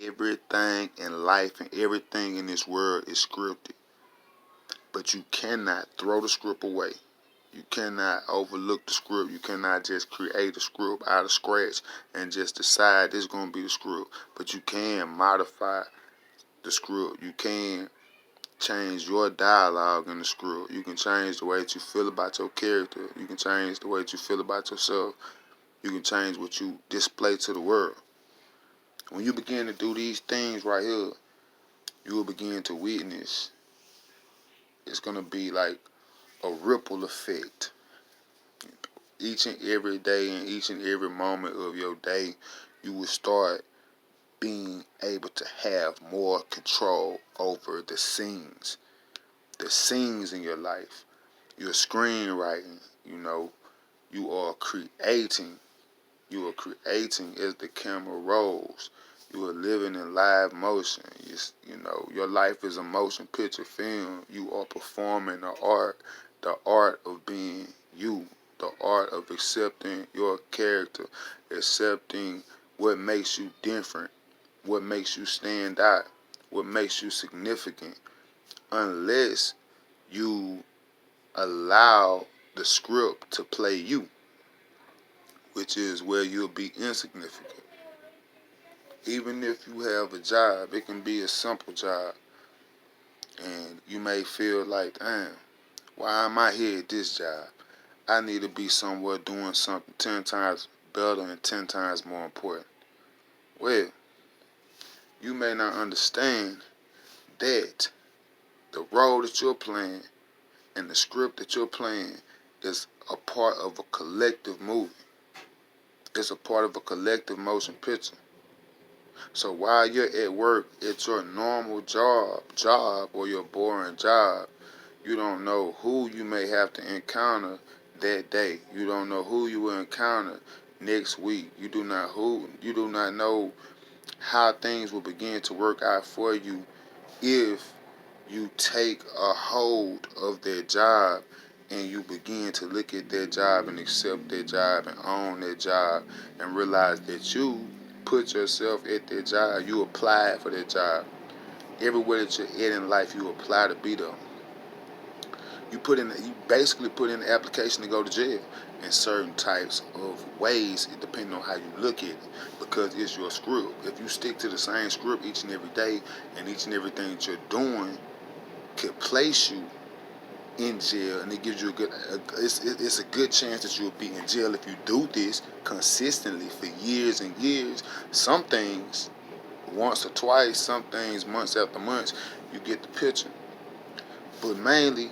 Everything in life and everything in this world is scripted. But you cannot throw the script away. You cannot overlook the script. You cannot just create a script out of scratch and just decide this is going to be the script. But you can modify the script. You can change your dialogue in the script. You can change the way that you feel about your character. You can change the way that you feel about yourself. You can change what you display to the world. When you begin to do these things right here, you will begin to witness. It's going to be like a ripple effect. Each and every day and each and every moment of your day, you will start being able to have more control over the scenes in your life. You're screenwriting, you are creating. You are creating as the camera rolls. You are living in live motion. Your life is a motion picture film. You are performing the art of being you, the art of accepting your character, accepting what makes you different, what makes you stand out, what makes you significant, unless you allow the script to play you, which is where you'll be insignificant. Even if you have a job, it can be a simple job, and you may feel like, damn, why am I here at this job? I need to be somewhere doing something 10 times better and 10 times more important. Well, you may not understand that the role that you're playing and the script that you're playing is a part of a collective movie. It's a part of a collective motion picture. So while you're at work at your normal job or your boring job, you don't know who you may have to encounter that day. You don't know who you will encounter next week. You do not know how things will begin to work out for you if you take a hold of that job and you begin to look at that job and accept that job and own that job and realize that you put yourself at that job. You applied for that job. Everywhere that you're at in life, you apply to be there. You basically put in the application to go to jail in certain types of ways, depending on how you look at it, because it's your script. If you stick to the same script each and every day, and each and everything that you're doing could place you in jail, and it gives you it's a good chance that you'll be in jail if you do this consistently for years and years. Some things once or twice, some things months after months. You get the picture. But mainly,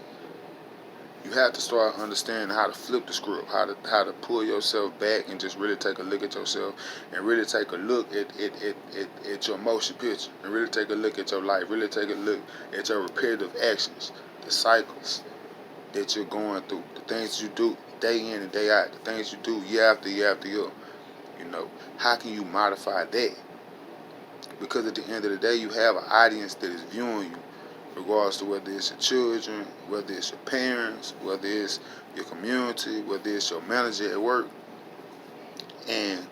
you have to start understanding how to flip the script, how to pull yourself back and just really take a look at yourself, and really take a look at your motion picture, and really take a look at your life, really take a look at your repetitive actions, the cycles that you're going through, the things you do day in and day out, the things you do year after year after year. How can you modify that? Because at the end of the day, you have an audience that is viewing you, regardless to whether it's your children, whether it's your parents, whether it's your community, whether it's your manager at work. And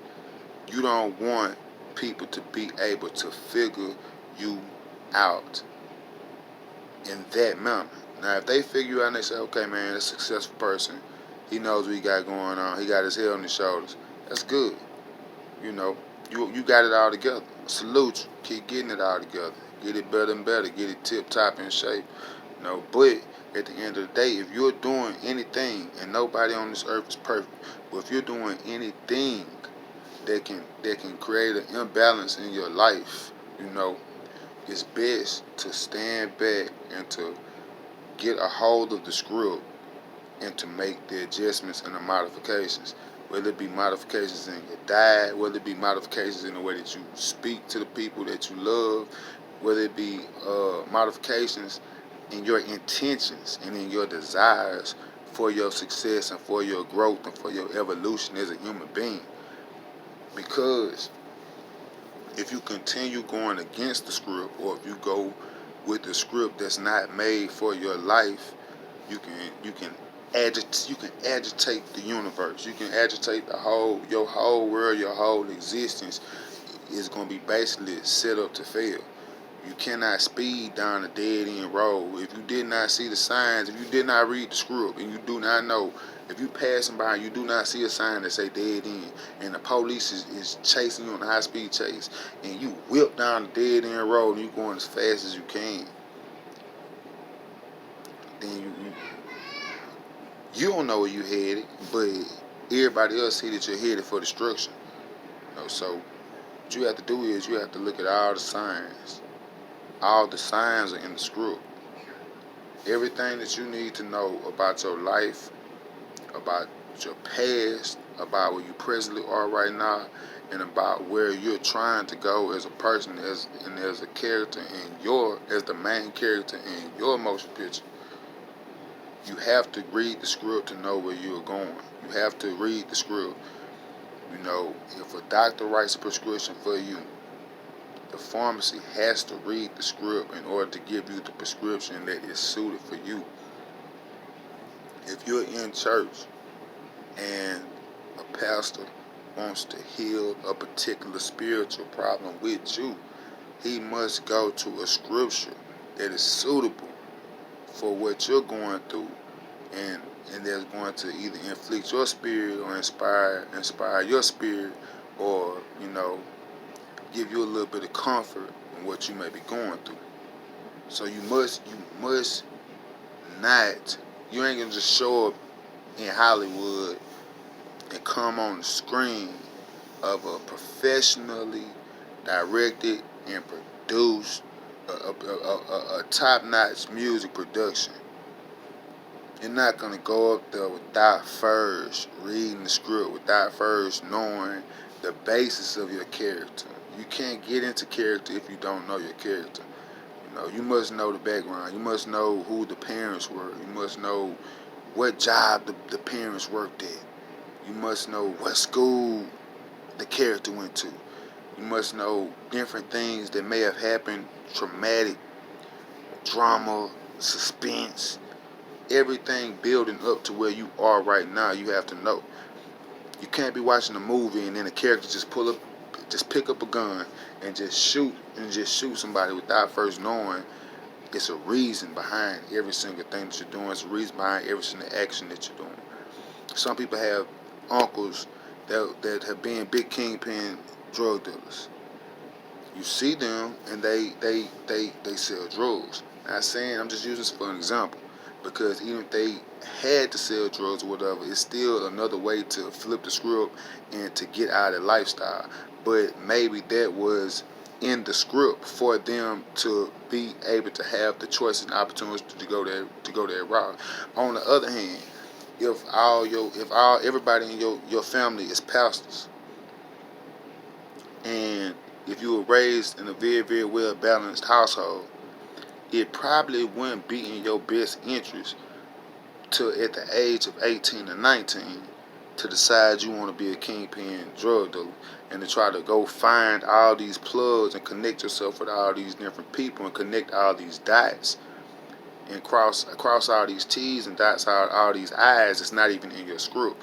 you don't want people to be able to figure you out in that manner. Now, if they figure you out and they say, okay, man, that's a successful person, he knows what he got going on, he got his head on his shoulders, that's good. You got it all together. Salute you. Keep getting it all together. Get it better and better. Get it tip top in shape. But at the end of the day, if you're doing anything, and nobody on this earth is perfect, but if you're doing anything that can create an imbalance in your life, it's best to stand back and to get a hold of the script and to make the adjustments and the modifications. Whether it be modifications in your diet, whether it be modifications in the way that you speak to the people that you love, whether it be modifications in your intentions and in your desires for your success and for your growth and for your evolution as a human being. Because if you continue going against the script, or if you go with the script that's not made for your life, you can agitate the universe. You can agitate your whole world, your whole existence. is going to be basically set up to fail. You cannot speed down a dead end road. If you did not see the signs, if you did not read the script, and you do not know, if you passing by and you do not see a sign that say dead end, and the police is chasing you on a high speed chase, and you whip down the dead end road and you going as fast as you can, then you don't know where you headed, but everybody else see that you're headed for destruction. So what you have to do is you have to look at all the signs. All the signs are in the script. Everything that you need to know about your life, about your past, about where you presently are right now, and about where you're trying to go as a person, as a character as the main character in your motion picture. You have to read the script to know where you're going. You have to read the script. If a doctor writes a prescription for you, the pharmacy has to read the script in order to give you the prescription that is suited for you. If you're in church and a pastor wants to heal a particular spiritual problem with you, he must go to a scripture that is suitable for what you're going through, and that's going to either inflict your spirit or inspire your spirit, or give you a little bit of comfort in what you may be going through. So you must not, you ain't gonna just show up in Hollywood and come on the screen of a professionally directed and produced a top-notch music production. You're not gonna go up there without first reading the script, without first knowing the basis of your character. You can't get into character if you don't know your character. You must know the background. You must know who the parents were. You must know what job the parents worked at. You must know what school the character went to. You must know different things that may have happened, traumatic, drama, suspense, everything building up to where you are right now. You have to know. You can't be watching a movie and then the character just pick up a gun and just shoot somebody without first knowing it's a reason behind every single thing that you're doing. It's a reason behind every single action that you're doing. Some people have uncles that have been big kingpin drug dealers. You see them and they sell drugs. Not saying, I'm just using this for an example, because even if they had to sell drugs or whatever, it's still another way to flip the script and to get out of the lifestyle. But maybe that was in the script for them to be able to have the choices and opportunities to go that route. On the other hand, if everybody in your family is pastors, and if you were raised in a very, very well balanced household, it probably wouldn't be in your best interest to, at the age of 18 or 19, to decide you want to be a kingpin drug dealer and to try to go find all these plugs and connect yourself with all these different people and connect all these dots and cross all these T's and dots all these I's. It's not even in your script.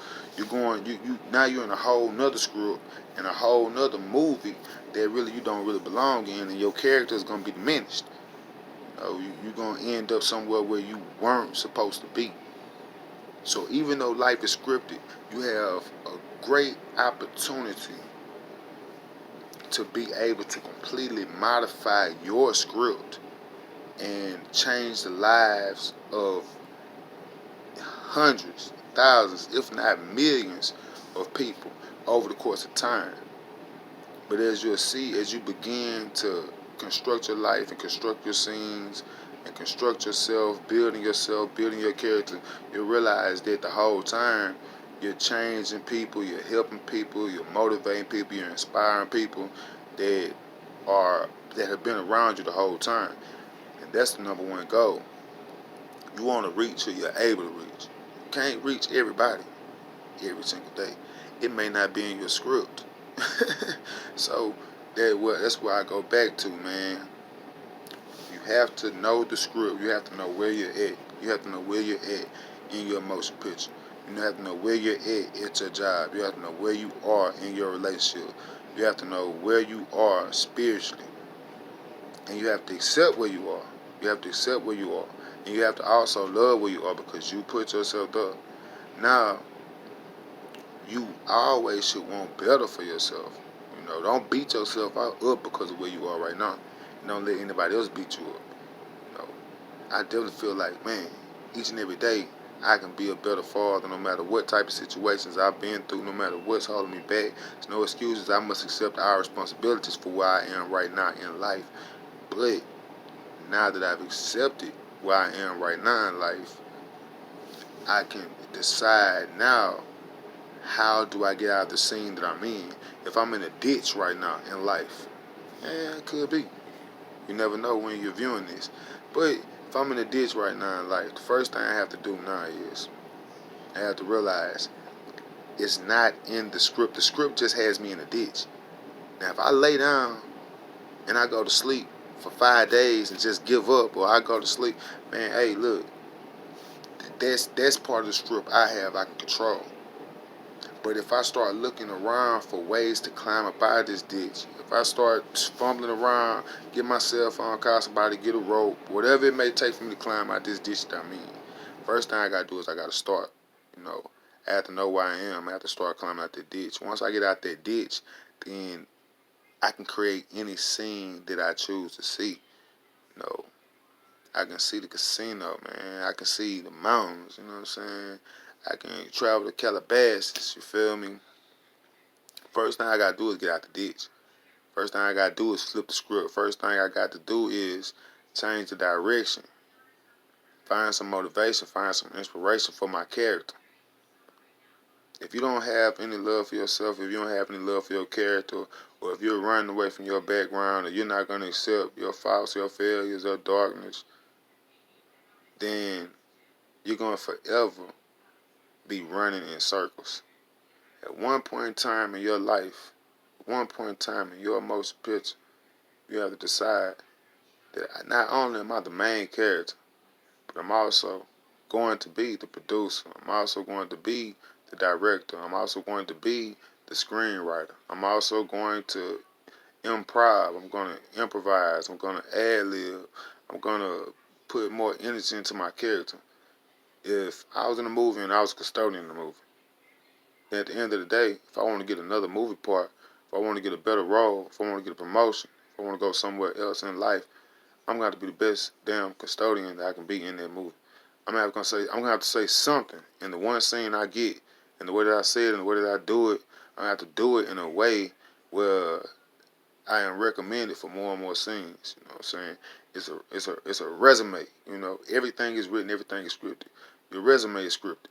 Now you're in a whole nother script and a whole nother movie that really you don't really belong in, and your character is going to be diminished. You're going to end up somewhere where you weren't supposed to be. So even though life is scripted, you have a great opportunity to be able to completely modify your script and change the lives of hundreds, thousands, if not millions of people over the course of time. But as you'll see, as you begin to construct your life and construct your scenes and construct yourself, building your character, you'll realize that the whole time you're changing people, you're helping people, you're motivating people, you're inspiring people that have been around you the whole time. And that's the number one goal. You want to reach who you're able to reach. You can't reach everybody every single day. It may not be in your script. So that's where I go back to, man. You have to know the script. You have to know where you're at. You have to know where you're at in your motion picture. You have to know where you're at your job. You have to know where you are in your relationship. You have to know where you are spiritually, and you have to accept where you are. You have to accept where you are, and you have to also love where you are because you put yourself there. Now, you always should want better for yourself. Don't beat yourself up because of where you are right now. Don't let anybody else beat you up. You know, I definitely feel like, man, each and every day I can be a better father no matter what type of situations I've been through, no matter what's holding me back. There's no excuses. I must accept our responsibilities for where I am right now in life. But now that I've accepted where I am right now in life, I can decide now, how do I get out of the scene that I'm in? If I'm in a ditch right now in life, it could be. You never know when you're viewing this. But if I'm in a ditch right now in life, the first thing I have to do now is I have to realize it's not in the script. The script just has me in a ditch. Now, if I lay down and I go to sleep for 5 days and just give up, or I go to sleep, man, hey, look, that's part of the script I can control. But if I start looking around for ways to climb up out of this ditch, if I start fumbling around, get my cell phone, call somebody, get a rope, whatever it may take for me to climb out this ditch that I'm in, first thing I got to do is I got to start. You know, I have to know where I am. I have to start climbing out that ditch. Once I get out that ditch, then I can create any scene that I choose to see. You know, I can see the casino, man. I can see the mountains, you know what I'm saying? I can travel to Calabasas, you feel me? First thing I gotta do is get out the ditch. First thing I gotta do is flip the script. First thing I got to do is change the direction. Find some motivation, find some inspiration for my character. If you don't have any love for yourself, if you don't have any love for your character, or if you're running away from your background, or you're not gonna accept your faults, your failures, your darkness, then you're gonna forever be running in circles. At one point in time in your life, at one point in time in your emotional picture, you have to decide that not only am I the main character, but I'm also going to be the producer. I'm also going to be the director. I'm also going to be the screenwriter. I'm also going to improv. I'm going to improvise. I'm going to ad lib. I'm going to put more energy into my character. If I was in a movie and I was a custodian in the movie, then at the end of the day, if I want to get another movie part, if I want to get a better role, if I want to get a promotion, if I want to go somewhere else in life, I'm gonna have to be the best damn custodian that I can be in that movie. I'm gonna have to say something in the one scene I get, and the way that I say it and the way that I do it, I have to do it in a way where I am recommended for more and more scenes. You know what I'm saying? It's a resume. Everything is written, everything is scripted. Your resume is scripted.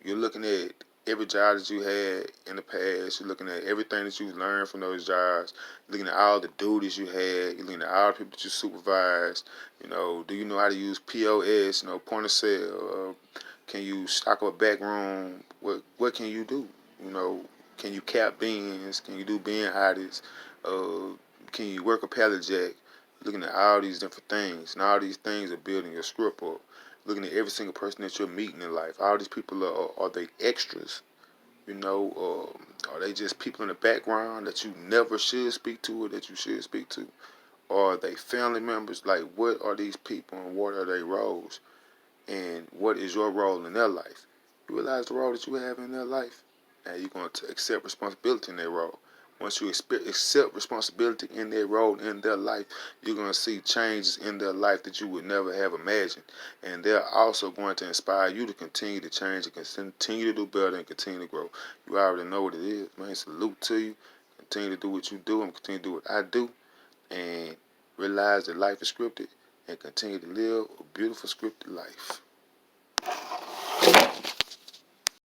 You're looking at every job that you had in the past. You're looking at everything that you've learned from those jobs. You're looking at all the duties you had. You're looking at all the people that you supervised. Do you know how to use POS? Point of sale. Can you stock up a back room? What can you do? Can you cap beans? Can you do bin audits? Can you work a pallet jack? Looking at all these different things, and all these things are building your script up. Looking at every single person that you're meeting in life. All these people are they extras? Are they just people in the background that you never should speak to or that you should speak to? Or are they family members? Like, what are these people and what are their roles? And what is your role in their life? You realize the role that you have in their life, and you're going to accept responsibility in their role. Once you accept responsibility in their role in their life, you're going to see changes in their life that you would never have imagined. And they're also going to inspire you to continue to change and continue to do better and continue to grow. You already know what it is, man. Salute to you. Continue to do what you do and continue to do what I do. And realize that life is scripted and continue to live a beautiful scripted life.